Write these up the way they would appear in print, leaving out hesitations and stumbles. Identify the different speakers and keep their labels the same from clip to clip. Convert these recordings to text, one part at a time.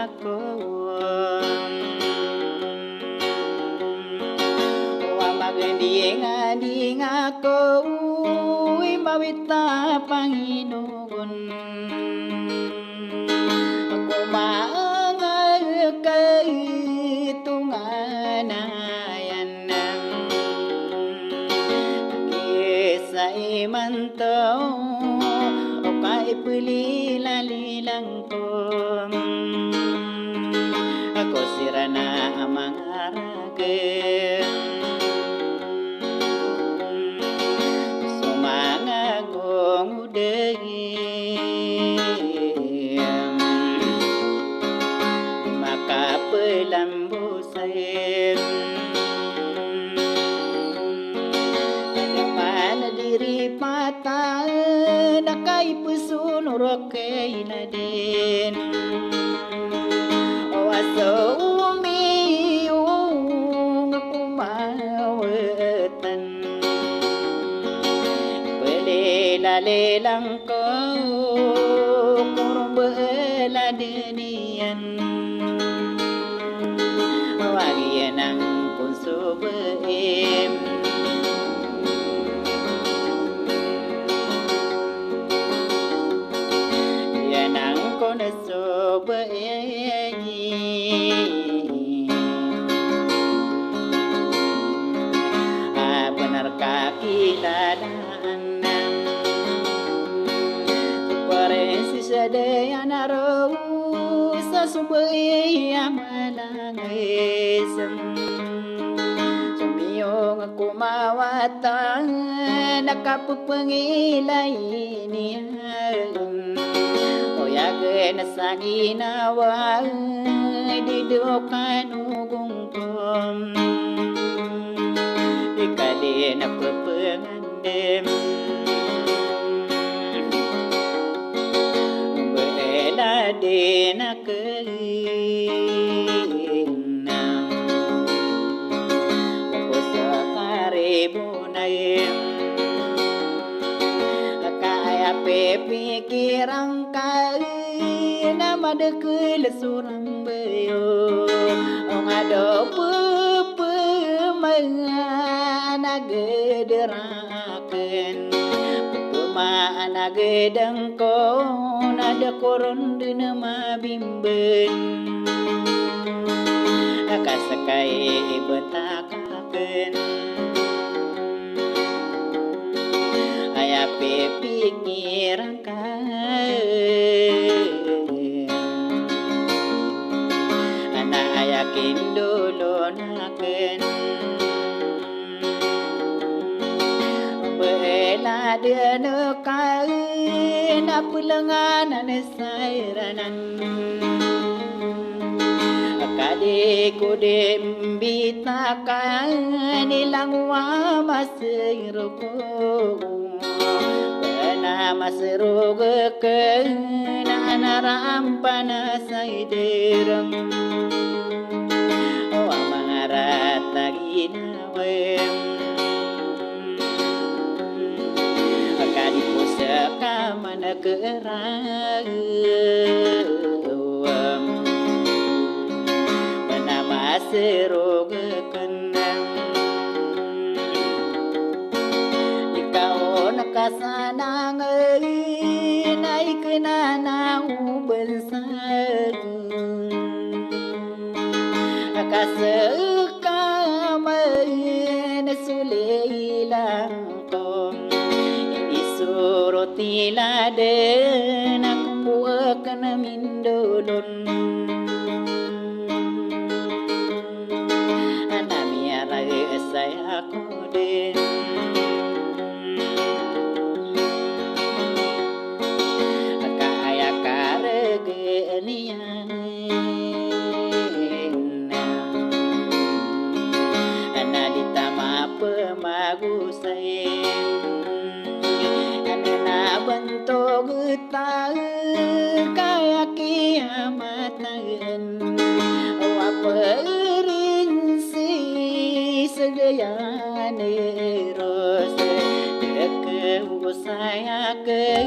Speaker 1: ako wa maganding ako mawita Panginoon ako maangagkaitunganan sa imantaw o kaipililalilang ko ako sira na amang aragin sumangagong udagin makapelambusin diri pata nakai pusunur kay na din waso umiung kumawatan pelelalelang ko kurang beladenian wagian ang kunsubeim na sobayi benar kakiladan suparesi sadaya naro sa subayi amalangisem sumiyong ako mawatan nakapupangilay niyan yagen sa ginawa didukan ugungkom ikali na pepengandem bela de na kelinam posa karibunayem pikirang kali nama dekul suram beyo ong ado pupu mana gederaken pupu mana gedeng ko nada koron dina mabimben akasakai betakaken pikirang anak ayakin dulu naken bela dia nekain apulengan anesairan kadiku dembitakan ilang wa masiroko masrugekeun anarampana saideram wa mangarata ginawem akadi pusaka mana keurang mana masrugekeun kasanang naik nana ubensang kasekamen suleilang kom isurutila den aku akan mindolon anamiara saya koden bentog tahu kaya kiamatan apa rinsi segayane ros deke saya ke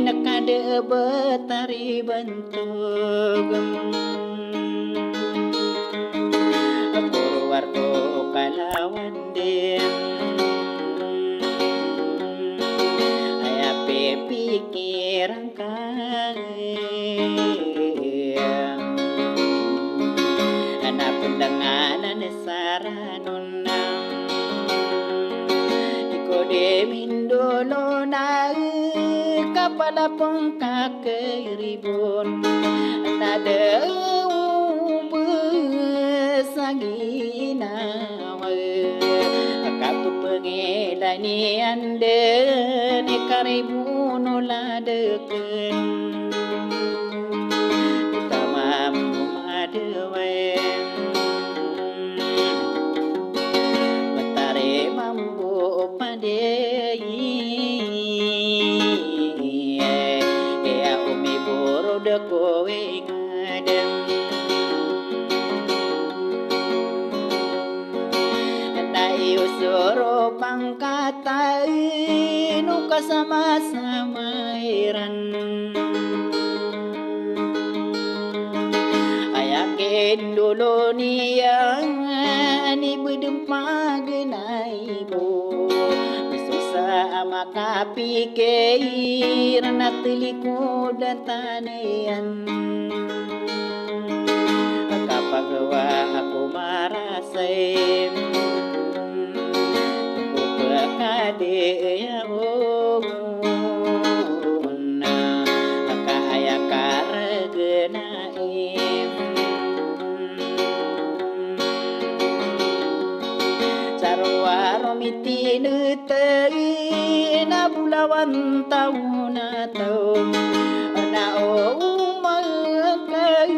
Speaker 1: nakade betari bentuk Purwarto kalawan dem Ayape pikiran Anak pendenganan saranon Ikode mindolo na Kapala pong kakeribon Nada besaginawa Kapupengilani ande Ni karibuno ladeken Utamamu madewen Matare mambu padei Ya umi boro de kowe ngadem Nai usoro pangkatai Nuka sama-sama iran Ayakin dulu niyang Ni bedempag genai bo Susah makapikir Natilikod tanayan Kapagawa ako marasay Upakadaya na Akaya karaganaim Sarwaro mitinutay Na bulawan taon na taon Na umakay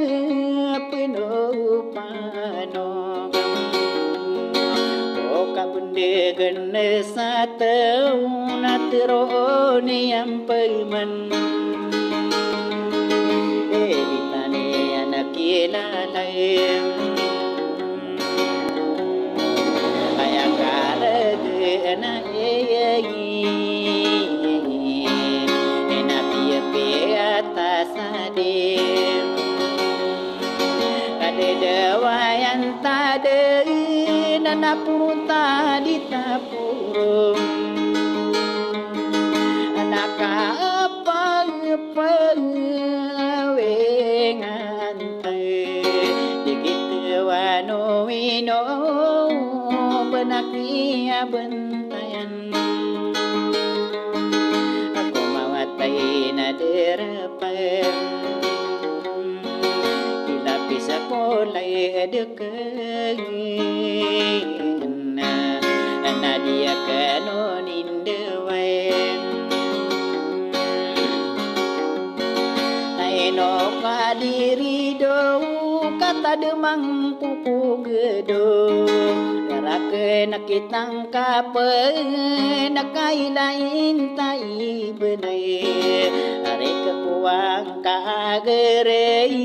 Speaker 1: pinupano O kabundegan sa taon Na tiroon niyang pagman Bitani anak kilalayim Na atas adim Kade dewayan tade Nanapurta di tapurung Anak apa pengawengan Dikit wano wino Benakia bentayan Aku mawatay na derapan Ilapis ako lay dekan Nadia kanon indawan Naino kadiri do Kata demang pupu gedo Darake nakitang kape Nakailain tai benay Are kekuang kagerei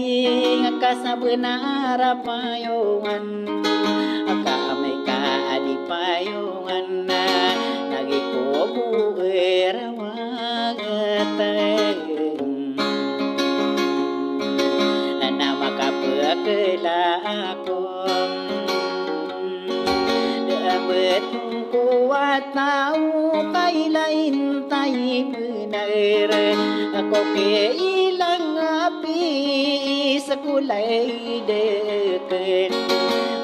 Speaker 1: Ngakasa benar payungan Akamay kaadipayungan Nagikobu erawagatay Nama kapakela akong Dabetung kuat tau Kailain tay benar Ako kailang api Sekulay deken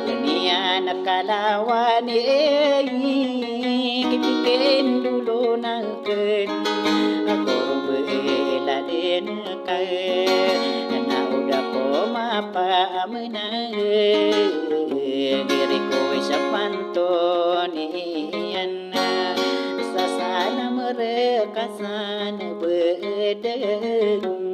Speaker 1: Dunia nakalawan Kipikin dulu naken Ako bela din kain Ko mapamenang Diri ko sa pantonian Sa sana mereka sana bedeng